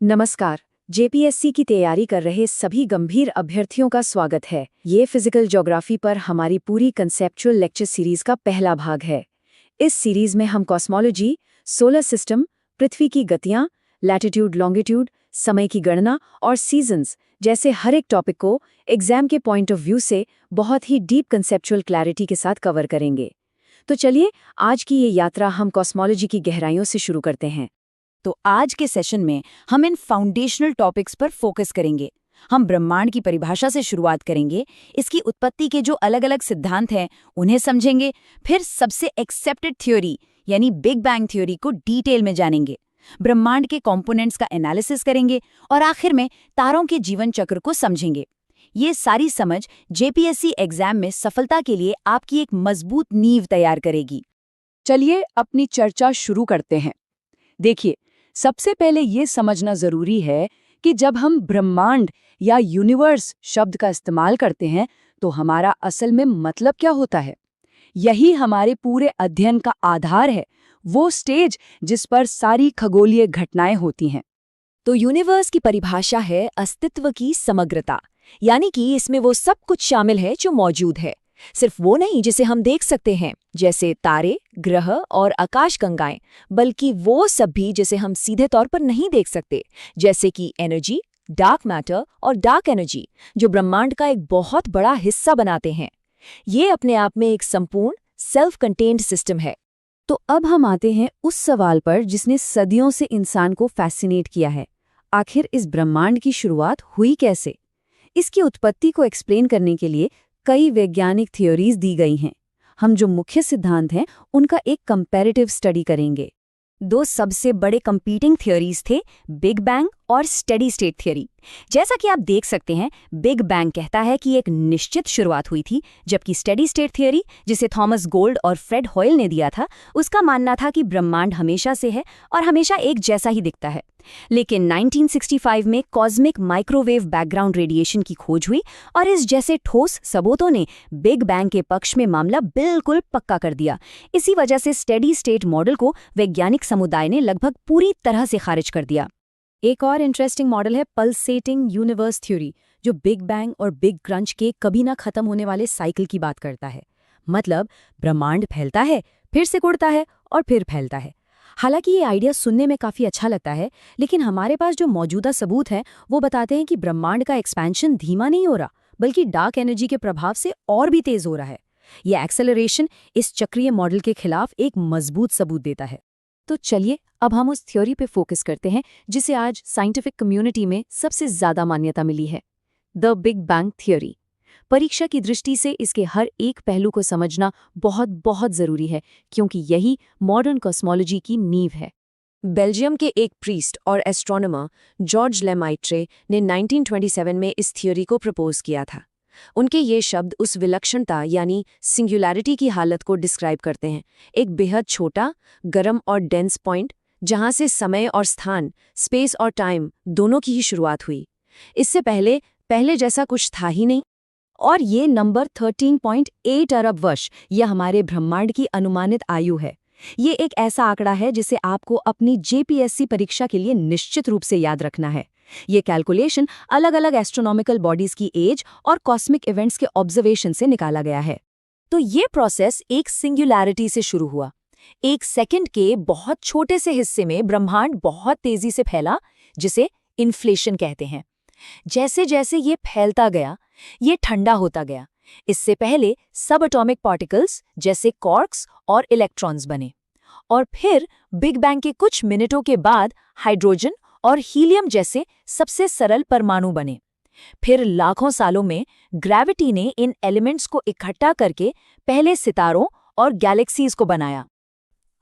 नमस्कार। जेपीएससी की तैयारी कर रहे सभी गंभीर अभ्यर्थियों का स्वागत है। ये फिजिकल ज्योग्राफी पर हमारी पूरी कंसेप्चुअल लेक्चर सीरीज का पहला भाग है। इस सीरीज में हम कॉस्मोलॉजी, सोलर सिस्टम, पृथ्वी की गतियां, लैटिट्यूड लॉन्गिट्यूड, समय की गणना और सीजन्स जैसे हर एक टॉपिक को एग्जाम के पॉइंट ऑफ व्यू से बहुत ही डीप कंसेप्चुअल क्लैरिटी के साथ कवर करेंगे। तो चलिए आज की ये यात्रा हम कॉस्मोलॉजी की गहराइयों से शुरू करते हैं। तो आज के सेशन में हम इन फाउंडेशनल टॉपिक्स पर फोकस करेंगे। हम ब्रह्मांड की परिभाषा से शुरुआत करेंगे, इसकी उत्पत्ति के जो अलग अलग सिद्धांत हैं उन्हें समझेंगे, फिर सबसे एक्सेप्टेड थ्योरी यानी बिग बैंग थ्योरी को डिटेल में जानेंगे, ब्रह्मांड के कंपोनेंट्स का एनालिसिस करेंगे और आखिर में तारों के जीवन चक्र को समझेंगे। ये सारी समझ जेपीएससी एग्जाम में सफलता के लिए आपकी एक मजबूत नींव तैयार करेगी। चलिए अपनी चर्चा शुरू करते हैं। देखिए, सबसे पहले ये समझना जरूरी है कि जब हम ब्रह्मांड या यूनिवर्स शब्द का इस्तेमाल करते हैं तो हमारा असल में मतलब क्या होता है। यही हमारे पूरे अध्ययन का आधार है, वो स्टेज जिस पर सारी खगोलीय घटनाएं होती हैं। तो यूनिवर्स की परिभाषा है अस्तित्व की समग्रता, यानी कि इसमें वो सब कुछ शामिल है जो मौजूद है, सिर्फ वो नहीं जिसे हम देख सकते हैं जैसे तारे, ग्रह और आकाशगंगाएं, बल्कि वो सब भी जिसे हम सीधे तौर पर नहीं देख सकते, जैसे कि एनर्जी, डार्क मैटर और डार्क एनर्जी, जो ब्रह्मांड का एक बहुत बड़ा हिस्सा बनाते हैं। ये अपने आप में एक संपूर्ण सेल्फ कंटेन्ड सिस्टम है। तो अब हम आते हैं उस सवाल पर जिसने सदियों से इंसान को फैसिनेट किया है। आखिर इस ब्रह्मांड की शुरुआत हुई कैसे? इसकी उत्पत्ति को एक्सप्लेन करने के लिए कई वैज्ञानिक थ्योरीज दी गई हैं। हम जो मुख्य सिद्धांत हैं उनका एक कंपैरेटिव स्टडी करेंगे। दो सबसे बड़े कंपीटिंग थ्योरीज थे, बिग बैंग और स्टेडी स्टेट थ्योरी। जैसा कि आप देख सकते हैं, बिग बैंग कहता है कि एक निश्चित शुरुआत हुई थी, जबकि स्टेडी स्टेट थ्योरी, जिसे थॉमस गोल्ड और फ्रेड हॉयल ने दिया था, उसका मानना था कि ब्रह्मांड हमेशा से है और हमेशा एक जैसा ही दिखता है। लेकिन 1965 में कॉस्मिक माइक्रोवेव बैकग्राउंड रेडिएशन की खोज हुई और इस जैसे ठोस सबूतों ने बिग बैंग के पक्ष में मामला बिल्कुल पक्का कर दिया। इसी वजह से स्टेडी स्टेट मॉडल को वैज्ञानिक समुदाय ने लगभग पूरी तरह से खारिज कर दिया। एक और इंटरेस्टिंग मॉडल है पल्सेटिंग यूनिवर्स थ्योरी, जो बिग बैंग और बिग क्रंच के कभी ना खत्म होने वाले साइकिल की बात करता है। मतलब ब्रह्मांड फैलता है, फिर सिकुड़ता है और फिर फैलता है। हालांकि ये आइडिया सुनने में काफ़ी अच्छा लगता है, लेकिन हमारे पास जो मौजूदा सबूत हैं वो बताते हैं कि ब्रह्मांड का एक्सपेंशन धीमा नहीं हो रहा, बल्कि डार्क एनर्जी के प्रभाव से और भी तेज हो रहा है। ये एक्सेलरेशन इस चक्रीय मॉडल के खिलाफ एक मजबूत सबूत देता है। तो चलिए अब हम उस थ्योरी पे फोकस करते हैं जिसे आज साइंटिफिक कम्युनिटी में सबसे ज़्यादा मान्यता मिली है, द बिग बैंग थ्योरी। परीक्षा की दृष्टि से इसके हर एक पहलू को समझना बहुत बहुत ज़रूरी है, क्योंकि यही मॉडर्न कॉस्मोलॉजी की नींव है। बेल्जियम के एक प्रीस्ट और एस्ट्रोनॉमर जॉर्ज लेमाइट्रे ने 1927 में इस थ्योरी को प्रपोज किया था। उनके ये शब्द उस विलक्षणता यानी सिंगुलैरिटी की हालत को डिस्क्राइब करते हैं, एक बेहद छोटा, गर्म और डेंस पॉइंट जहां से समय और स्थान, स्पेस और टाइम दोनों की ही शुरुआत हुई। इससे पहले जैसा कुछ था ही नहीं। और ये नंबर 13.8 अरब वर्ष, यह हमारे ब्रह्मांड की अनुमानित आयु है। ये एक ऐसा आंकड़ा है जिसे आपको अपनी जेपीएससी परीक्षा के लिए निश्चित रूप से याद रखना है। ये कैलकुलेशन अलग अलग एस्ट्रोनॉमिकल बॉडीज की एज और कॉस्मिक इवेंट्स के ऑब्जर्वेशन से निकाला गया है। तो ये प्रोसेस एक सिंगुलैरिटी से शुरू हुआ। एक सेकंड के बहुत छोटे से हिस्से में ब्रह्मांड बहुत तेजी से फैला, जिसे इन्फ्लेशन कहते हैं। जैसे जैसे ये फैलता गया, ये ठंडा होता गया। इससे पहले सब एटॉमिक पार्टिकल्स जैसे क्वार्क्स और इलेक्ट्रॉन्स बने, और फिर बिग बैंग के कुछ मिनटों के बाद हाइड्रोजन और हीलियम जैसे सबसे सरल परमाणु बने। फिर लाखों सालों में ग्रेविटी ने इन एलिमेंट्स को इकट्ठा करके पहले सितारों और गैलेक्सीज को बनाया।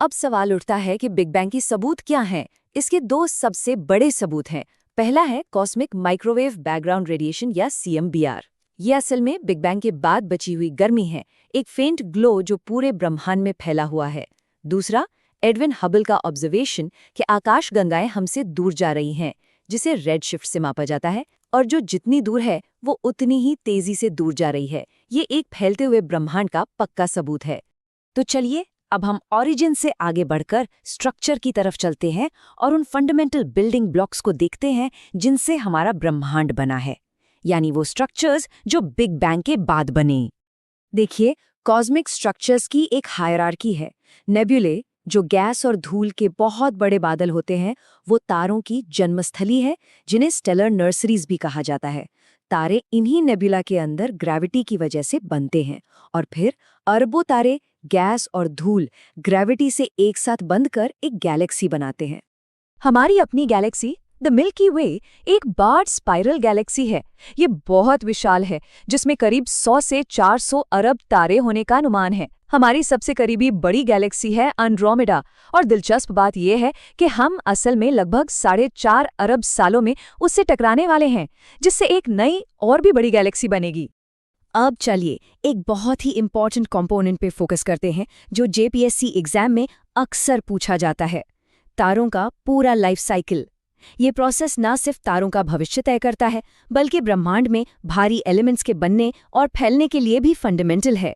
अब सवाल उठता है कि बिग बैंग की सबूत क्या हैं? इसके दो सबसे बड़े सबूत हैं। पहला है कॉस्मिक माइक्रोवेव बैकग्राउंड रेडिएशन या CMBR। ये असल में बिग बैंग के बाद बची हुई गर्मी है, एक फेंट ग्लो जो पूरे ब्रह्मांड में फैला हुआ है। दूसरा, एडविन हबल का ऑब्जर्वेशन कि आकाशगंगाएं हमसे दूर जा रही हैं, जिसे रेड शिफ्ट से मापा जाता है, और जो जितनी दूर है वो उतनी ही तेजी से दूर जा रही है। ये एक फैलते हुए ब्रह्मांड का पक्का सबूत है। तो चलिए अब हम ओरिजिन से आगे बढ़कर स्ट्रक्चर की तरफ चलते हैं और उन फंडामेंटल बिल्डिंग ब्लॉक्स को देखते हैं जिनसे हमारा ब्रह्मांड बना है, यानी वो स्ट्रक्चर्स जो बिग बैंग के बाद बने। देखिए, कॉस्मिक स्ट्रक्चर्स की एक हायरार्की है। नेबुले, जो गैस और धूल के बहुत बड़े बादल होते हैं, वो तारों की जन्मस्थली है, जिन्हें स्टेलर नर्सरीज भी कहा जाता है। तारे इन्हीं नेबुला के अंदर ग्रेविटी की वजह से बनते हैं और फिर अरबों तारे गैस और धूल ग्रेविटी से एक साथ बंधकर एक गैलेक्सी बनाते हैं। हमारी अपनी गैलेक्सी द मिल्की वे एक बार्ड स्पाइरल गैलेक्सी है। ये बहुत विशाल है, जिसमें करीब 100 से 400 अरब तारे होने का अनुमान है। हमारी सबसे करीबी बड़ी गैलेक्सी है एंड्रोमेडा, और दिलचस्प बात यह है कि हम असल में लगभग 4.5 अरब सालों में उससे टकराने वाले हैं, जिससे एक नई और भी बड़ी गैलेक्सी बनेगी। अब चलिए एक बहुत ही इंपॉर्टेंट कंपोनेंट पे फोकस करते हैं, जो जेपीएससी एग्जाम में अक्सर पूछा जाता है, तारों का पूरा लाइफ साइकिल। ये प्रोसेस ना सिर्फ तारों का भविष्य तय करता है, बल्कि ब्रह्मांड में भारी एलिमेंट्स के बनने और फैलने के लिए भी फंडामेंटल है।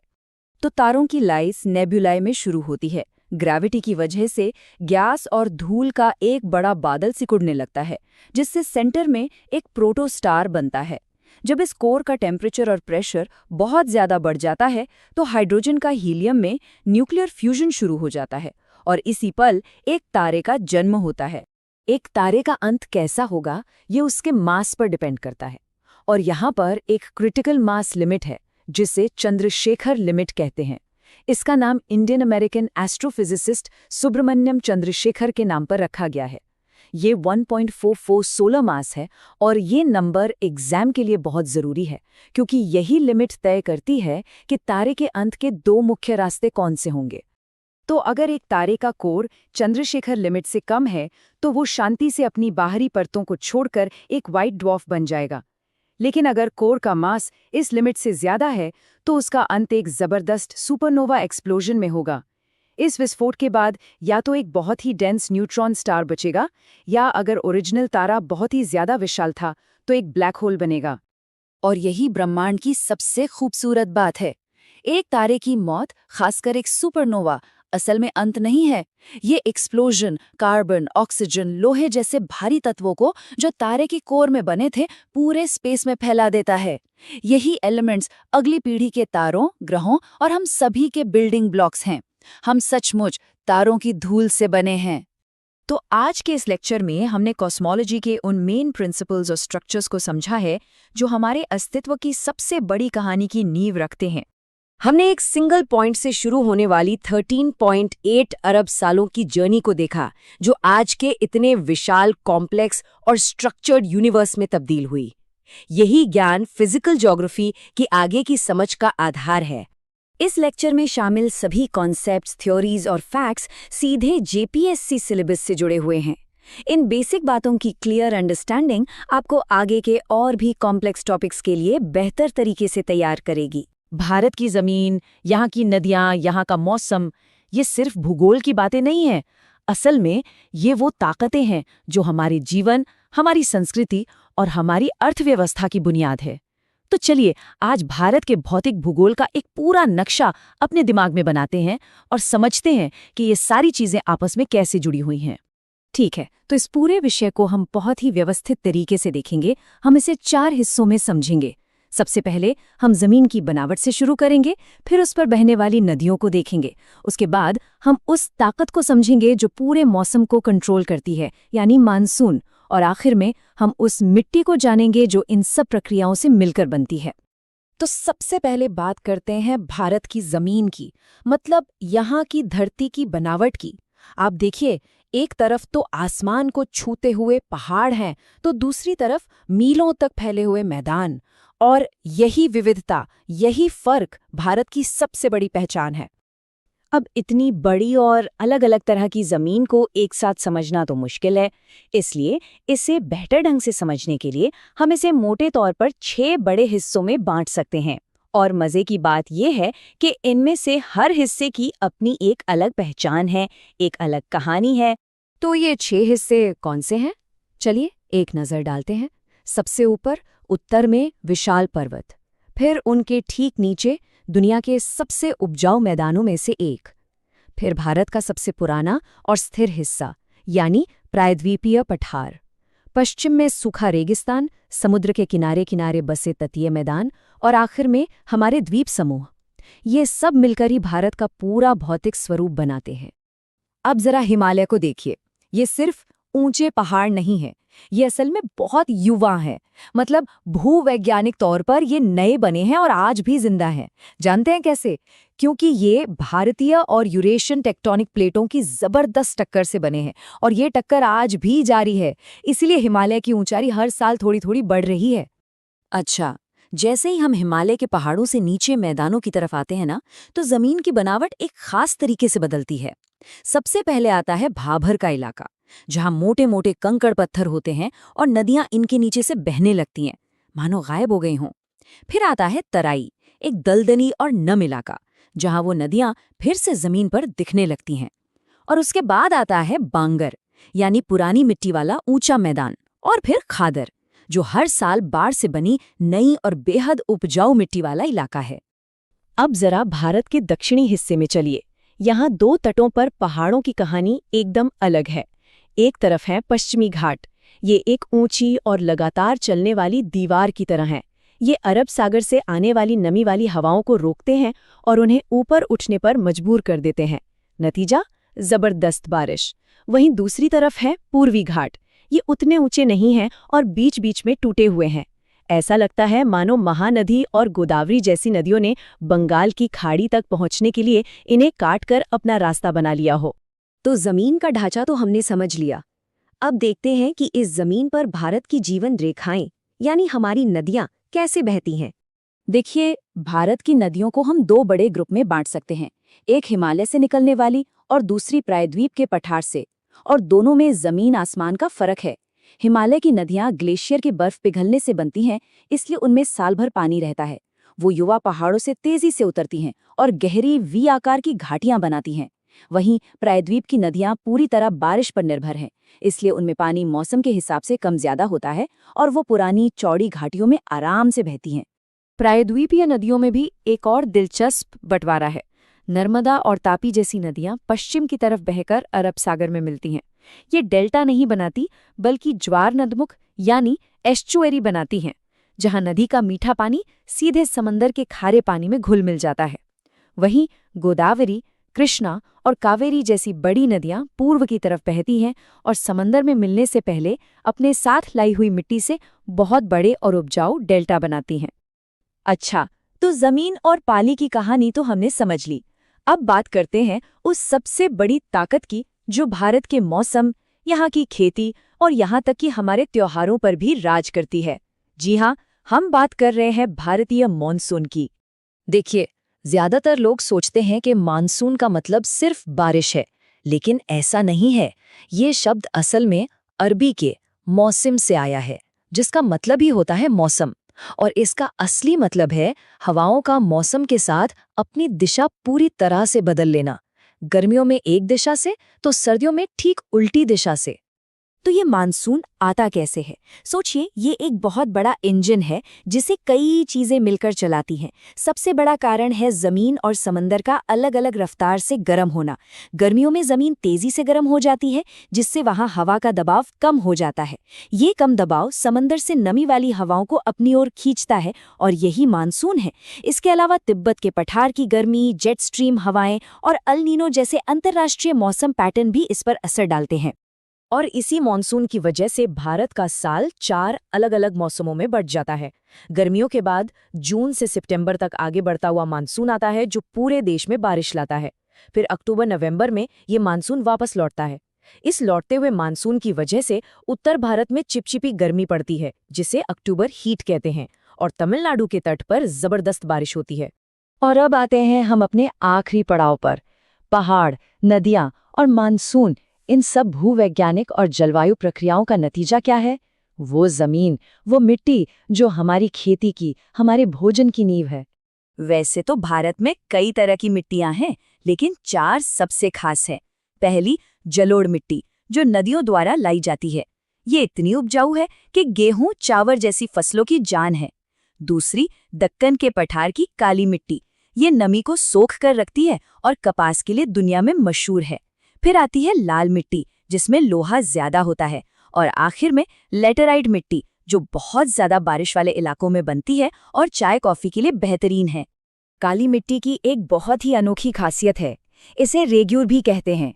तो तारों की लाइफ नेबुलाए में शुरू होती है। ग्रेविटी की वजह से गैस और धूल का एक बड़ा बादल सिकुड़ने लगता है, जिससे सेंटर में एक प्रोटोस्टार बनता है। जब इस कोर का टेम्परेचर और प्रेशर बहुत ज्यादा बढ़ जाता है, तो हाइड्रोजन का हीलियम में न्यूक्लियर फ्यूजन शुरू हो जाता है और इसी पल एक तारे का जन्म होता है। एक तारे का अंत कैसा होगा, ये उसके मास पर डिपेंड करता है, और यहाँ पर एक क्रिटिकल मास लिमिट है, जिसे चंद्रशेखर लिमिट कहते हैं। इसका नाम Indian American astrophysicist Subrahmanyan Chandrasekhar के नाम पर रखा गया है। ये 1.44 सोलर मास है, और ये नंबर एग्जाम के लिए बहुत ज़रूरी है, क्योंकि यही लिमिट तय करती है कि तारे के अंत के 2 मुख्य रास्ते कौन से होंगे। तो अगर एक तारे का कोर चंद्रशेखर लिमिट से कम है, तो वो शांति से अपनी बाहरी परतों को छोड़कर एक व्हाइट ड्वार्फ बन जाएगा। लेकिन अगर कोर का मास इस लिमिट से ज्यादा है, तो उसका अंत एक जबरदस्त सुपरनोवा एक्सप्लोजन में होगा। इस विस्फोट के बाद या तो एक बहुत ही डेंस न्यूट्रॉन स्टार बचेगा, या अगर ओरिजिनल तारा बहुत ही ज्यादा विशाल था, तो एक ब्लैक होल बनेगा। और यही ब्रह्मांड की सबसे खूबसूरत बात है। एक तारे की मौत, खासकर एक सुपरनोवा, असल में अंत नहीं है। ये एक्सप्लोजन कार्बन, ऑक्सीजन, लोहे जैसे भारी तत्वों को, जो तारे के कोर में बने थे, पूरे स्पेस में फैला देता है। यही एलिमेंट्स अगली पीढ़ी के तारों, ग्रहों और हम सभी के बिल्डिंग ब्लॉक्स हैं। हम सचमुच तारों की धूल से बने हैं। तो आज के इस लेक्चर में हमने कॉस्मोलॉजी के उन मेन प्रिंसिपल्स और स्ट्रक्चर्स को समझा है, जो हमारे अस्तित्व की सबसे बड़ी कहानी की नींव रखते हैं। हमने एक सिंगल पॉइंट से शुरू होने वाली 13.8 अरब सालों की जर्नी को देखा, जो आज के इतने विशाल, कॉम्प्लेक्स और स्ट्रक्चर्ड यूनिवर्स में तब्दील हुई। यही ज्ञान फिजिकल ज्योग्राफी की आगे की समझ का आधार है। इस लेक्चर में शामिल सभी कॉन्सेप्ट्स, थ्योरीज और फैक्ट्स सीधे जेपीएससी सिलेबस से जुड़े हुए हैं। इन बेसिक बातों की क्लियर अंडरस्टैंडिंग आपको आगे के और भी कॉम्प्लेक्स टॉपिक्स के लिए बेहतर तरीके से तैयार करेगी। भारत की ज़मीन, यहाँ की नदियाँ, यहाँ का मौसम, ये सिर्फ भूगोल की बातें नहीं हैं। असल में ये वो ताकतें हैं जो हमारे जीवन, हमारी संस्कृति और हमारी अर्थव्यवस्था की बुनियाद है। तो चलिए आज भारत के भौतिक भूगोल का एक पूरा नक्शा अपने दिमाग में बनाते हैं और समझते हैं कि ये सारी चीज़ें आपस में कैसे जुड़ी हुई हैं। ठीक है, तो इस पूरे विषय को हम बहुत ही व्यवस्थित तरीके से देखेंगे। हम इसे 4 हिस्सों में समझेंगे। सबसे पहले हम जमीन की बनावट से शुरू करेंगे, फिर उस पर बहने वाली नदियों को देखेंगे। उसके बाद हम उस ताकत को समझेंगे जो पूरे मौसम को कंट्रोल करती है, यानी मानसून। और आखिर में हम उस मिट्टी को जानेंगे जो इन सब प्रक्रियाओं से मिलकर बनती है। तो सबसे पहले बात करते हैं भारत की जमीन की, मतलब यहाँ की धरती की बनावट की। आप देखिए, एक तरफ तो आसमान को छूते हुए पहाड़ हैं, तो दूसरी तरफ मीलों तक फैले हुए मैदान। और यही विविधता, यही फर्क भारत की सबसे बड़ी पहचान है। अब इतनी बड़ी और अलग अलग तरह की जमीन को एक साथ समझना तो मुश्किल है, इसलिए इसे बेहतर ढंग से समझने के लिए हम इसे मोटे तौर पर 6 बड़े हिस्सों में बांट सकते हैं। और मजे की बात यह है कि इनमें से हर हिस्से की अपनी एक अलग पहचान है, एक अलग कहानी है। तो ये 6 हिस्से कौन से हैं? चलिए एक नज़र डालते हैं। सबसे ऊपर उत्तर में विशाल पर्वत, फिर उनके ठीक नीचे दुनिया के सबसे उपजाऊ मैदानों में से एक, फिर भारत का सबसे पुराना और स्थिर हिस्सा यानी प्रायद्वीपीय पठार, पश्चिम में सूखा रेगिस्तान, समुद्र के किनारे किनारे बसे तटीय मैदान और आखिर में हमारे द्वीप समूह। ये सब मिलकर ही भारत का पूरा भौतिक स्वरूप बनाते हैं। अब जरा हिमालय को देखिए। ये सिर्फ ऊंचे पहाड़ नहीं है, ये असल में बहुत युवा है। मतलब भूवैज्ञानिक तौर पर ये नए बने हैं और आज भी जिंदा हैं। जानते हैं कैसे? क्योंकि ये भारतीय और यूरेशियन टेक्टोनिक प्लेटों की जबरदस्त टक्कर से बने हैं और ये टक्कर आज भी जारी है। इसीलिए हिमालय की ऊंचाई हर साल थोड़ी थोड़ी बढ़ रही है। अच्छा, जैसे ही हम हिमालय के पहाड़ों से नीचे मैदानों की तरफ आते हैं ना, तो जमीन की बनावट एक खास तरीके से बदलती है। सबसे पहले आता है भाभर का इलाका, जहां मोटे मोटे कंकड़ पत्थर होते हैं और नदियां इनके नीचे से बहने लगती हैं, मानो गायब हो गई हों। फिर आता है तराई, एक दलदली और नम इलाका, जहां वो नदियां फिर से जमीन पर दिखने लगती हैं। और उसके बाद आता है बांगर, यानी पुरानी मिट्टी वाला ऊंचा मैदान। और फिर खादर, जो हर साल बाढ़ से बनी नई और बेहद उपजाऊ मिट्टी वाला इलाका है। अब जरा भारत के दक्षिणी हिस्से में चलिए। यहाँ दो तटों पर पहाड़ों की कहानी एकदम अलग है। एक तरफ है पश्चिमी घाट। ये एक ऊंची और लगातार चलने वाली दीवार की तरह है। ये अरब सागर से आने वाली नमी वाली हवाओं को रोकते हैं और उन्हें ऊपर उठने पर मजबूर कर देते हैं। नतीजा, जबरदस्त बारिश। वहीं दूसरी तरफ है पूर्वी घाट। ये उतने ऊंचे नहीं हैं और बीच बीच में टूटे हुए हैं। ऐसा लगता है मानो महानदी और गोदावरी जैसी नदियों ने बंगाल की खाड़ी तक पहुंचने के लिए इन्हें काटकर अपना रास्ता बना लिया हो। तो जमीन का ढांचा तो हमने समझ लिया। अब देखते हैं कि इस जमीन पर भारत की जीवन रेखाएं यानी हमारी नदियां कैसे बहती हैं। देखिए, भारत की नदियों को हम दो बड़े ग्रुप में बांट सकते हैं। एक हिमालय से निकलने वाली और दूसरी प्रायद्वीप के पठार से। और दोनों में जमीन आसमान का फर्क है। हिमालय की नदियां ग्लेशियर की बर्फ पिघलने से बनती हैं, इसलिए उनमें साल भर पानी रहता है। वो युवा पहाड़ों से तेजी से उतरती हैं और गहरी वी आकार की घाटियां बनाती हैं। वहीं प्रायद्वीप की नदियां पूरी तरह बारिश पर निर्भर हैं, इसलिए उनमें पानी मौसम के हिसाब से कम ज्यादा होता है और वो पुरानी चौड़ी घाटियों में आराम से बहती हैं। प्रायद्वीपीय नदियों में भी एक और दिलचस्प बंटवारा है। नर्मदा और तापी जैसी नदियां पश्चिम की तरफ बहकर अरब सागर में मिलती हैं। ये डेल्टा नहीं बनाती, बल्कि ज्वार नदमुख यानी एस्चुएरी बनाती हैं, जहां नदी का मीठा पानी सीधे समंदर के खारे पानी में घुल मिल जाता है। वहीं गोदावरी, कृष्णा और कावेरी जैसी बड़ी नदियां पूर्व की तरफ बहती हैं और समंदर में मिलने से पहले अपने साथ लाई हुई मिट्टी से बहुत बड़े और उपजाऊ डेल्टा बनाती हैं। अच्छा, तो जमीन और पानी की कहानी तो हमने समझ ली। अब बात करते हैं उस सबसे बड़ी ताकत की, जो भारत के मौसम, यहाँ की खेती और यहाँ तक कि हमारे त्योहारों पर भी राज करती है। जी हाँ, हम बात कर रहे हैं भारतीय मॉनसून की। देखिए, ज्यादातर लोग सोचते हैं कि मानसून का मतलब सिर्फ बारिश है, लेकिन ऐसा नहीं है। ये शब्द असल में अरबी के मौसम से आया है, जिसका मतलब ही होता है मौसम। और इसका असली मतलब है हवाओं का मौसम के साथ अपनी दिशा पूरी तरह से बदल लेना। गर्मियों में एक दिशा से तो सर्दियों में ठीक उल्टी दिशा से। तो ये मानसून आता कैसे है? सोचिए, ये एक बहुत बड़ा इंजन है जिसे कई चीजें मिलकर चलाती हैं। सबसे बड़ा कारण है जमीन और समंदर का अलग अलग रफ्तार से गर्म होना। गर्मियों में जमीन तेजी से गर्म हो जाती है, जिससे वहां हवा का दबाव कम हो जाता है। ये कम दबाव समंदर से नमी वाली हवाओं को अपनी ओर खींचता है और यही मानसून है। इसके अलावा तिब्बत के पठार की गर्मी, जेट स्ट्रीम हवाएं और अल नीनो जैसे अंतर्राष्ट्रीय मौसम पैटर्न भी इस पर असर डालते हैं। और इसी मॉनसून की वजह से भारत का साल 4 अलग अलग मौसमों में बंट जाता है। गर्मियों के बाद जून से सितंबर तक आगे बढ़ता हुआ मानसून आता है, जो पूरे देश में बारिश लाता है। फिर अक्टूबर-नवंबर में ये मानसून वापस लौटता है। इस लौटते हुए मानसून की वजह से उत्तर भारत में चिपचिपी गर्मी पड़ती है, जिसे अक्टूबर हीट कहते हैं, और तमिलनाडु के तट पर जबरदस्त बारिश होती है। और अब आते हैं हम अपने आखिरी पड़ाव पर। पहाड़, नदियां और मानसून, इन सब भूवैज्ञानिक और जलवायु प्रक्रियाओं का नतीजा क्या है? वो जमीन, वो मिट्टी जो हमारी खेती की, हमारे भोजन की नींव है। वैसे तो भारत में कई तरह की मिट्टियां हैं, लेकिन 4 सबसे खास है। पहली, जलोढ़ मिट्टी, जो नदियों द्वारा लाई जाती है। ये इतनी उपजाऊ है कि गेहूं, चावल जैसी फसलों की जान है। दूसरी, दक्कन के पठार की काली मिट्टी। ये नमी को सोख कर रखती है और कपास के लिए दुनिया में मशहूर है। फिर आती है लाल मिट्टी, जिसमें लोहा ज्यादा होता है, और आखिर में लेटेराइट मिट्टी, जो बहुत ज्यादा बारिश वाले इलाकों में बनती है और चाय कॉफी के लिए बेहतरीन है। काली मिट्टी की एक बहुत ही अनोखी खासियत है, इसे रेग्यूर भी कहते हैं।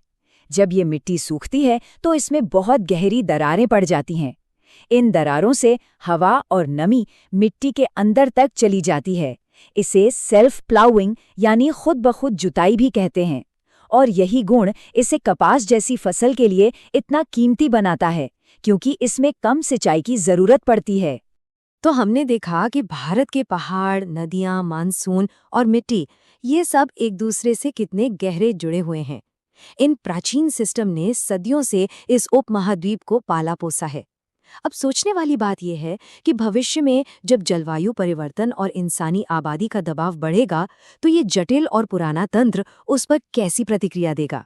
जब ये मिट्टी सूखती है तो इसमें बहुत गहरी दरारें पड़ जाती हैं। इन दरारों से हवा और नमी मिट्टी के अंदर तक चली जाती है। इसे सेल्फ प्लाउइंग यानी खुद ब खुद जुताई भी कहते हैं, और यही गुण इसे कपास जैसी फसल के लिए इतना कीमती बनाता है, क्योंकि इसमें कम सिंचाई की जरूरत पड़ती है। तो हमने देखा कि भारत के पहाड़, नदियां, मानसून और मिट्टी, ये सब एक दूसरे से कितने गहरे जुड़े हुए हैं। इन प्राचीन सिस्टम ने सदियों से इस उपमहाद्वीप को पाला पोसा है। अब सोचने वाली बात यह है कि भविष्य में जब जलवायु परिवर्तन और इंसानी आबादी का दबाव बढ़ेगा, तो ये जटिल और पुराना तंत्र उस पर कैसी प्रतिक्रिया देगा।